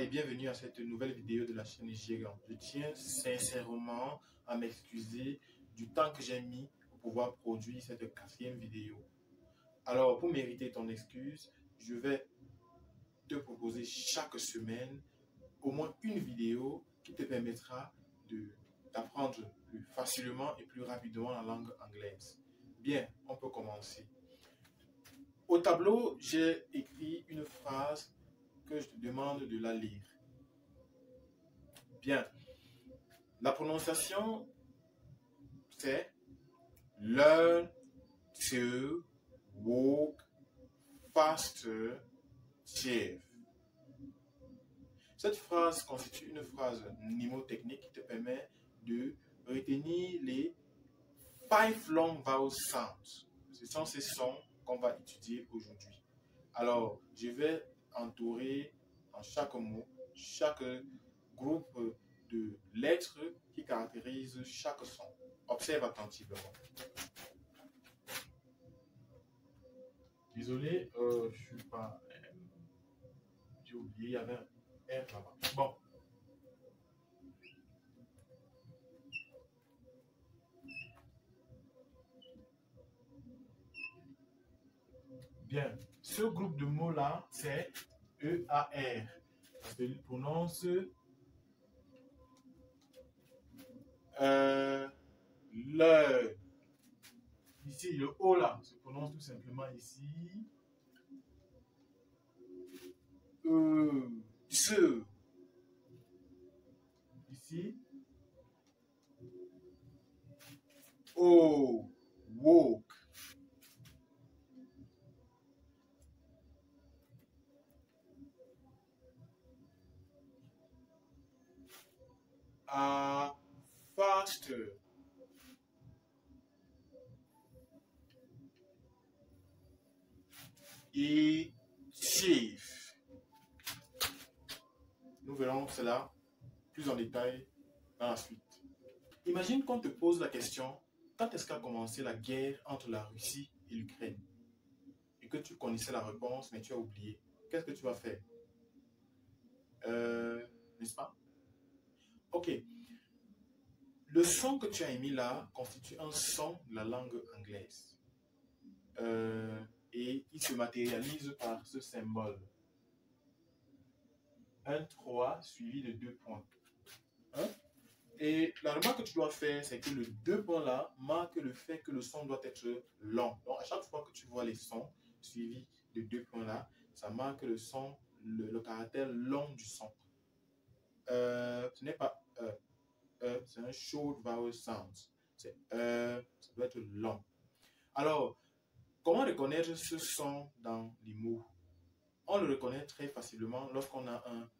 et bienvenue à cette nouvelle vidéo de la chaîne Gigant. Je tiens sincèrement à m'excuser du temps que j'ai mis pour pouvoir produire cette quatrième vidéo. Alors, pour mériter ton excuse, je vais te proposer chaque semaine au moins une vidéo qui te permettra d'apprendre plus facilement et plus rapidement la langue anglaise. Bien, on peut commencer. Au tableau, j'ai écrit une phrase que je te demande de la lire. Bien. La prononciation, c'est learn to walk faster, Chief. Cette phrase constitue une phrase mnémotechnique qui te permet de retenir les 5 long vowel sounds. Ce sont ces sons qu'on va étudier aujourd'hui. Alors, je vais entourer en chaque mot, chaque groupe de lettres qui caractérisent chaque son. Observe attentivement. Désolé, je suis pas... J'ai oublié, il y avait un R là-bas. Bon. Bien. Ce groupe de mots-là, c'est E-A-R. Parce qu'il prononce le. Ici, le O là se prononce tout simplement ici. Ce. Ici. O. Walk. Faster. Et chief. Nous verrons cela plus en détail dans la suite. Imagine qu'on te pose la question, quand est-ce qu'a commencé la guerre entre la Russie et l'Ukraine? Et que tu connaissais la réponse, mais tu as oublié. Qu'est-ce que tu vas faire? N'est-ce pas? Ok. Le son que tu as émis là constitue un son de la langue anglaise. Et il se matérialise par ce symbole. Un 3 suivi de 2 points. Hein? Et la remarque que tu dois faire, c'est que le 2 points là marque le fait que le son doit être long. Donc à chaque fois que tu vois les sons suivis de 2 points là, ça marque le son, le caractère long du son. Ce n'est pas c'est un short vowel sound. Ça doit être long. Alors, comment reconnaître ce son dans les mots? On le reconnaît très facilement lorsqu'on a un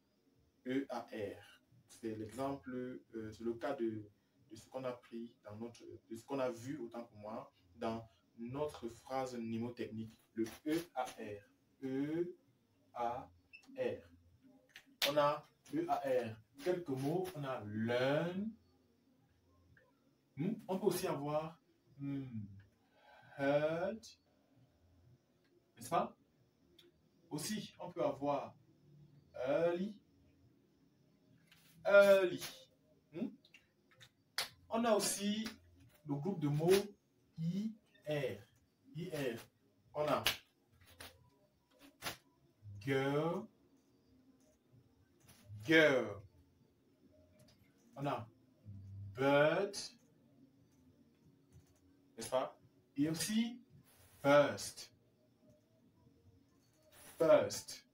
E-A-R. C'est l'exemple, c'est le cas de ce qu'on a pris dans de ce qu'on a vu autant pour moi dans notre phrase mnémotechnique, le E-A-R. E-A-R. On a E-A-R. Quelques mots, on a learn. On peut aussi avoir heard. N'est-ce pas? Aussi, on peut avoir early. Early. On a aussi le groupe de mots IR. IR. On a girl. Girl. On a bird. N'est-ce pas? Et aussi first. First.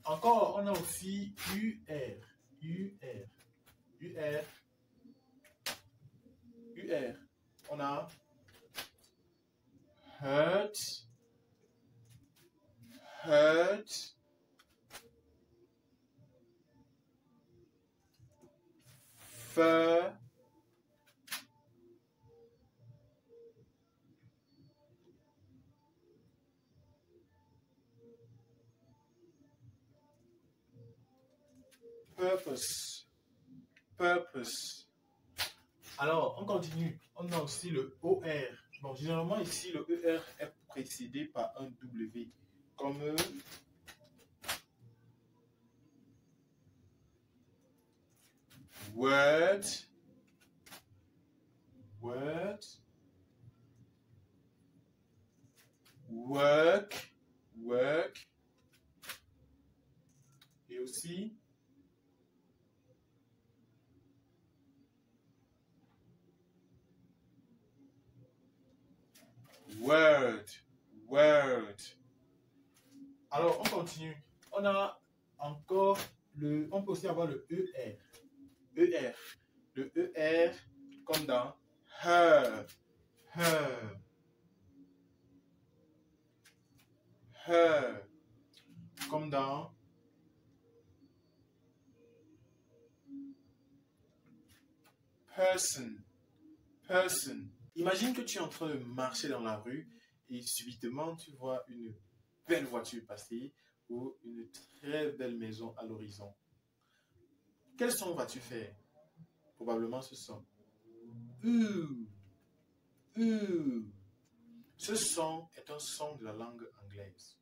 Encore, on a aussi UR. UR. UR. UR. On a hurt. Hurt. Fur. Purpose. Purpose. Alors, on continue. On a aussi le OR. Bon, généralement ici, le ER est précédé par un W. Comme word, word, work, work, et aussi word, word. Alors, on continue. On a encore on peut aussi avoir le ER. ER. Le ER comme dans her, her, her. Comme dans person, person. Imagine que tu es en train de marcher dans la rue et subitement tu vois une belle voiture passer ou une très belle maison à l'horizon. Quel son vas-tu faire? Probablement ce son. Ouh, ouh. Ce son est un son de la langue anglaise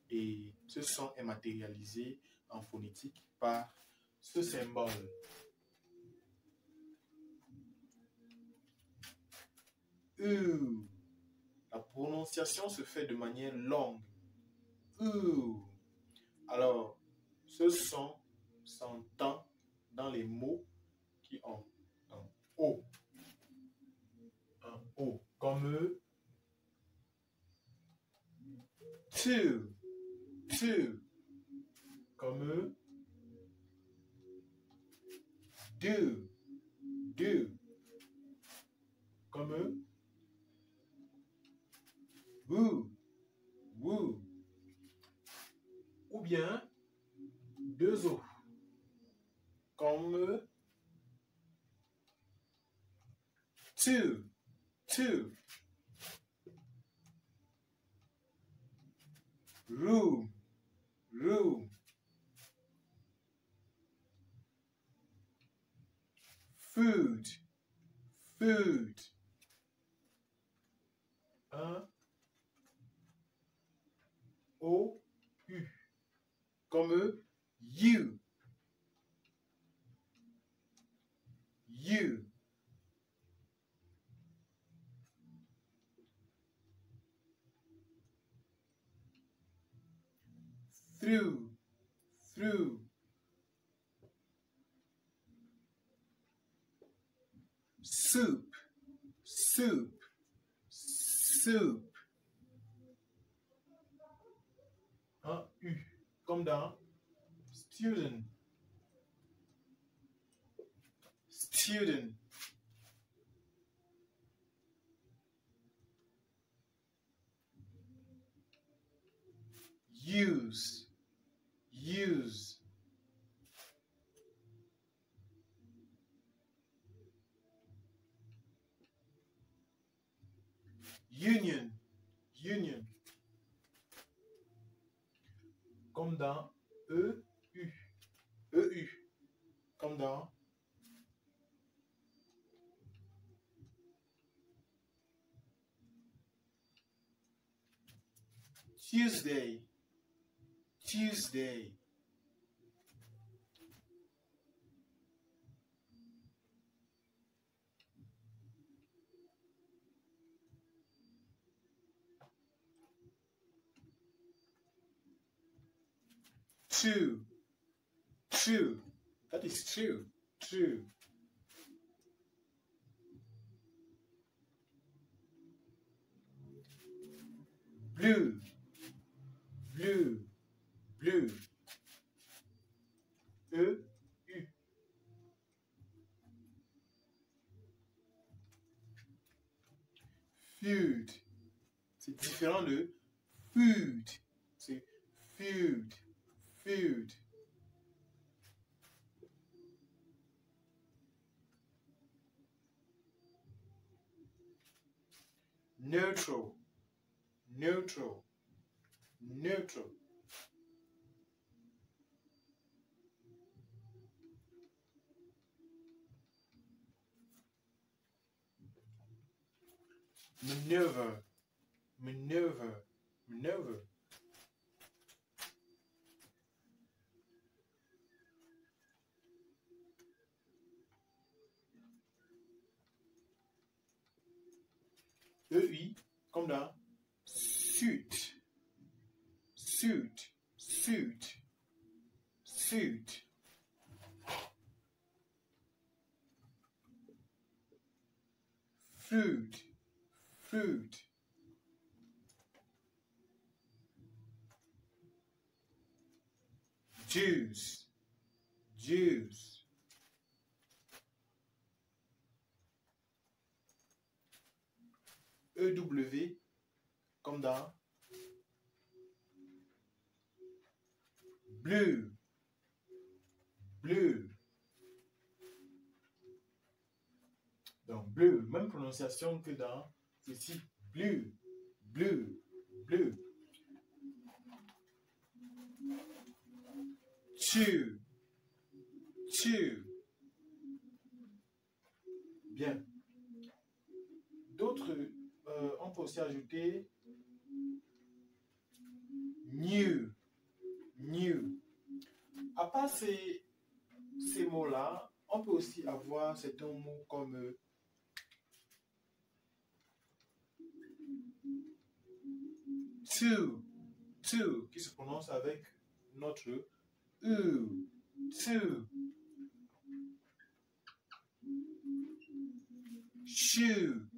et ce son est matérialisé en phonétique par ce symbole. Ouh. La prononciation se fait de manière longue. Ouh. Alors, ce son s'entend dans les mots qui ont un O. Un O. Comme to. To. Comme do. Do. Comme woo. Woo. Ou bien deux O. Comme two. Two. Room. Room. Food. Food. Un O U. Comme you. You. Through. Through. Soup. Soup. Soup. Un U. Comme dans student. Student. Use. Use. Union. Union. Comme dans EU. EU. Comme dans Tuesday. Tuesday. True. True. That is true. True. Blue. Blue. Blue. E. U. Food. C'est différent de food. C'est food. Food. Neutral. Neutral. Neutral. Maneuver. Maneuver. Maneuver. EI, comme dans sud, sud, sud, sud. Food, food. Juice, juice. EW, comme dans bleu, bleu. Donc, bleu, même prononciation que dans ceci, bleu, bleu, bleu. Chew, chew. Bien. D'autres, on peut aussi ajouter new, new. À part ces mots-là, on peut aussi avoir certains mots comme to, qui se prononce avec notre U, to. Shoe,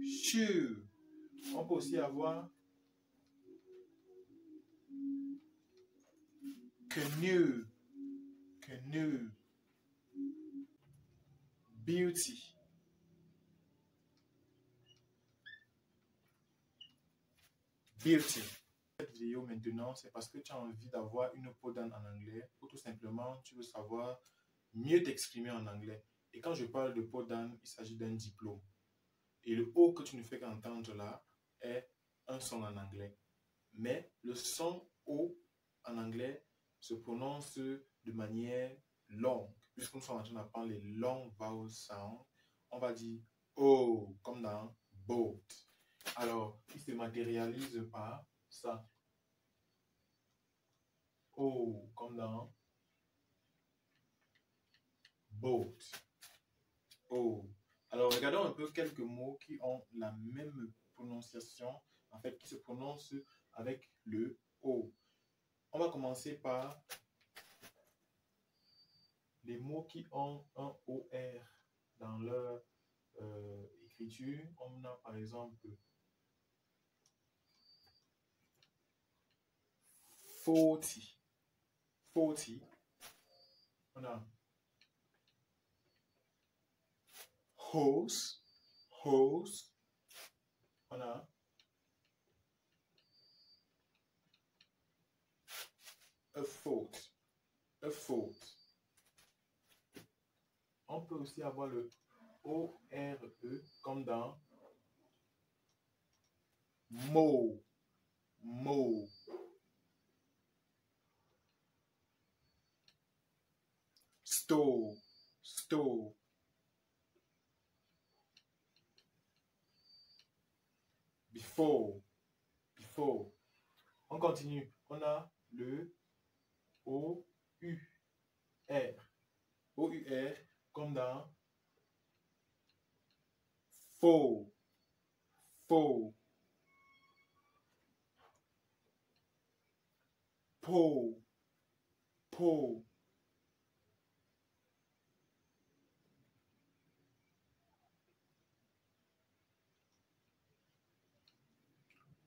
shoe. On peut aussi avoir canoe, canoe. Beauty. Beauty. Cette vidéo maintenant, c'est parce que tu as envie d'avoir une peau d'âne en anglais ou tout simplement tu veux savoir mieux t'exprimer en anglais. Et quand je parle de peau d'âne, il s'agit d'un diplôme. Et le O que tu ne fais qu'entendre là est un son en anglais. Mais le son O en anglais se prononce de manière longue. Puisqu'on est en train d'apprendre les long vowel sounds, on va dire O comme dans boat. Alors, il se matérialise par ça. O comme dans boat. O. Alors, regardons un peu quelques mots qui ont la même prononciation, en fait, qui se prononcent avec le O. On va commencer par les mots qui ont un OR dans leur écriture. On a par exemple 40. 40. On a hose. Hose. On a a fault. A fault. On peut aussi avoir le O-R-E comme dans mo. Mo. Store. Store. Before. Before. On continue. On a le O-U-R. O-U-R comme dans faux. Faux. Po. Po.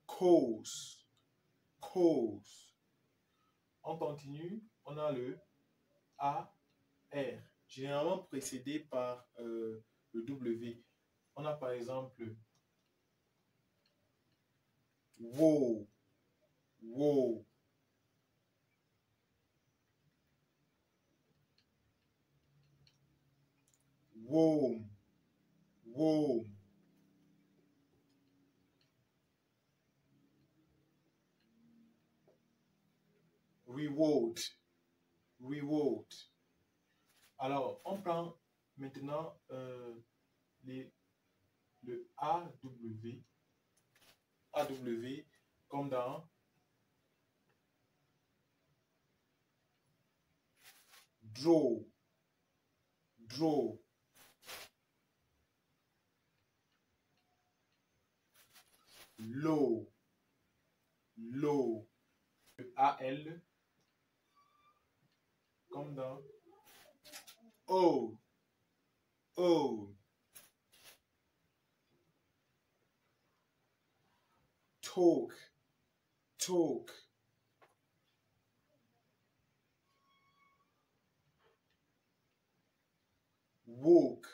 Cause. Cause. On continue. On a le A-R. Généralement précédé par le W. On a par exemple wow. Wow. Warm. Warm. Reward. Reward. Alors, on prend maintenant le AW. AW comme dans draw. Draw. L'eau. L'eau. A-L. Comme dans O. O. Talk. Talk. Walk.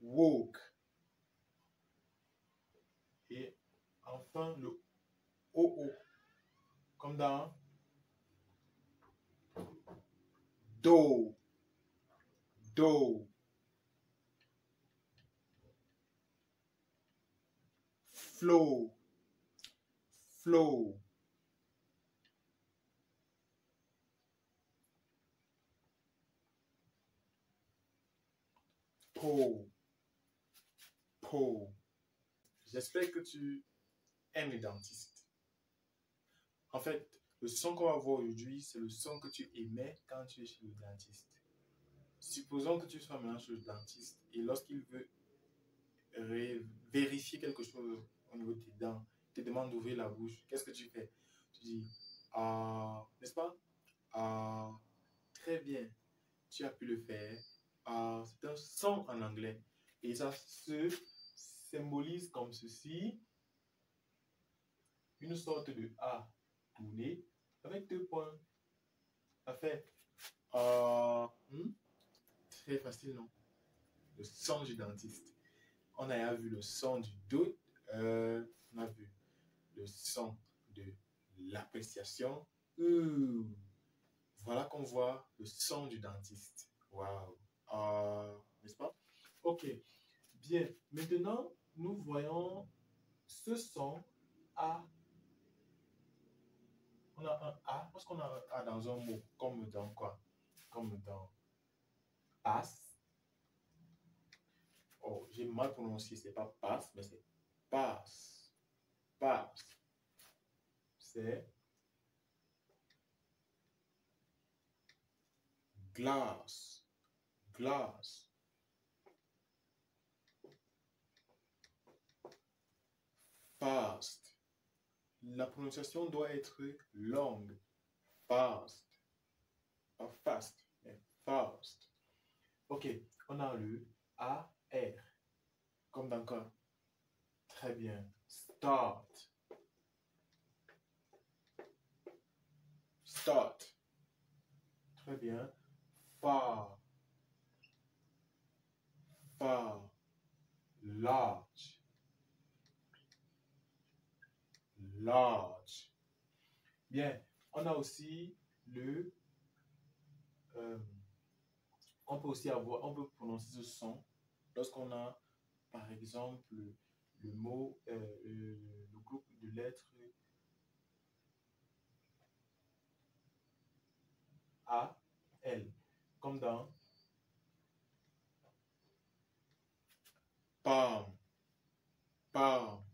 Walk. Et enfin le OO. Comme dans do. Do. Flow. Flow. Po. Po. J'espère que tu aimes les dentistes. En fait, le son qu'on va voir aujourd'hui, c'est le son que tu émets quand tu es chez le dentiste. Supposons que tu sois maintenant chez le dentiste et lorsqu'il veut vérifier quelque chose au niveau de tes dents, il te demande d'ouvrir la bouche. Qu'est-ce que tu fais? Tu dis, n'est-ce pas? Très bien, tu as pu le faire. C'est un son en anglais. Et ça se symbolise comme ceci. Une sorte de A tourné avec 2 points. Ça fait très facile, non? Le son du dentiste. On a vu le son du doute. On a vu le son de l'appréciation. Voilà qu'on voit le son du dentiste. Waouh! N'est-ce pas? Ok. Bien. Maintenant, nous voyons ce son A. On a un A. Parce qu'on a un A dans un mot. Comme dans quoi? Comme dans passe. Oh, j'ai mal prononcé. C'est pas passe, mais c'est passe. Passe. C'est glace. Glace. Fast. La prononciation doit être longue. Fast. Pas fast, mais fast. Ok, on a le A-R. Comme dans quoi? Très bien. Start. Start. Très bien. Far. Far. Large. Large. Bien. On a aussi le... on peut aussi avoir... On peut prononcer ce son lorsqu'on a, par exemple, le mot, le groupe de lettres A, L. Comme dans palm. Palm.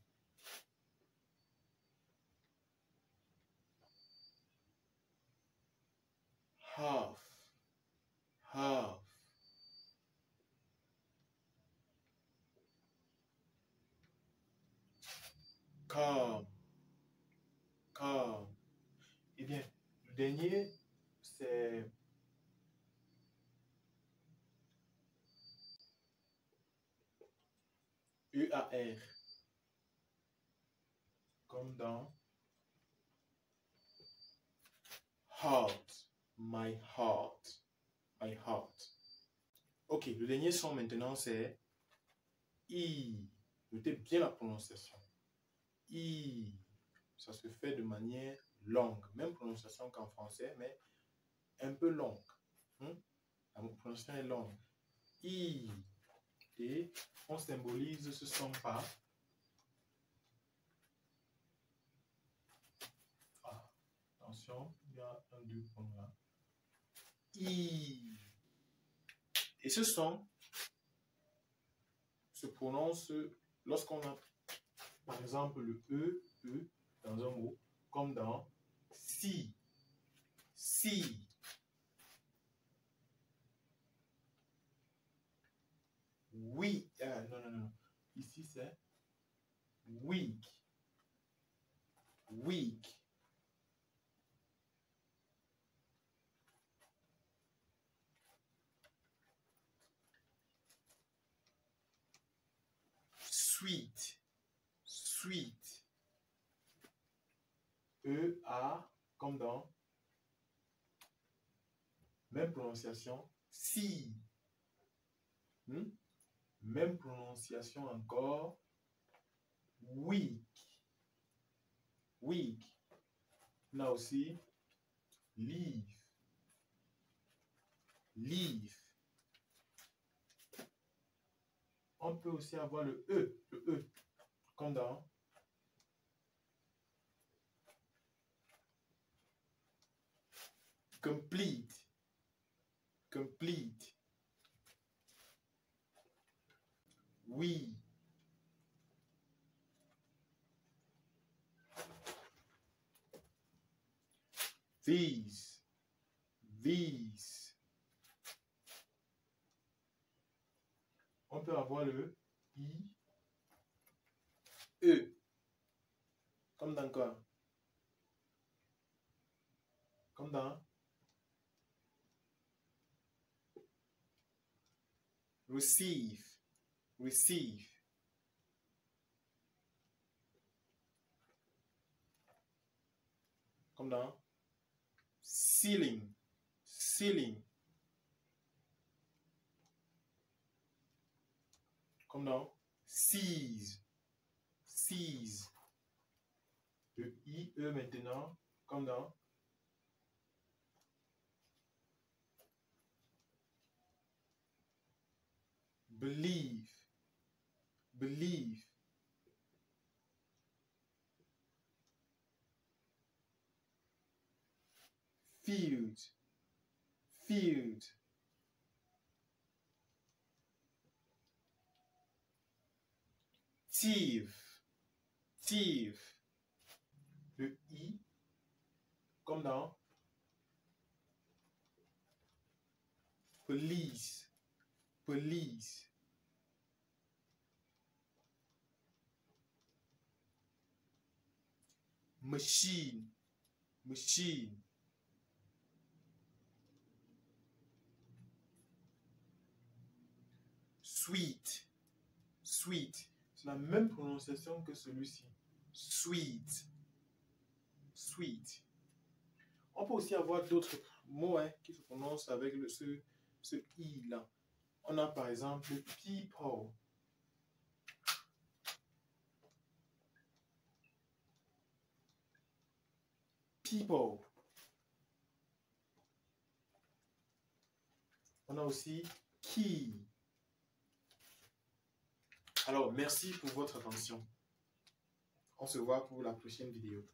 Half. Half. Calm. Calm. Eh bien, le dernier, c'est EAR. Comme dans heart. My heart. My heart. Ok, le dernier son maintenant, c'est I. Notez bien la prononciation. I. Ça se fait de manière longue. Même prononciation qu'en français, mais un peu longue. La prononciation est longue. I. Et on symbolise ce son par... Attention, il y a un 2 points là. I. Et ce son se prononce lorsqu'on a, par exemple, le E dans un mot, comme dans si. Si. Oui. Non. Ici, c'est week. weak. Sweet, sweet. E-A, comme dans, même prononciation, si. Même prononciation encore, weak, weak. Là aussi, leave, leave. On peut aussi avoir le E, comme dans complete, complete. Oui. These, these. On peut avoir le I, E, comme dans quoi? Comme dans receive, receive. Comme dans ceiling, ceiling. Comme dans seize, seize. Le I, E maintenant, comme dans believe, believe. Field, field. Thief, thief. Le I, comme dans police, police. Machine, machine. Sweet, sweet. C'est la même prononciation que celui-ci. Sweet, sweet. On peut aussi avoir d'autres mots qui se prononcent avec ce I là. On a par exemple people. People. On a aussi key. Alors, merci pour votre attention. On se voit pour la prochaine vidéo.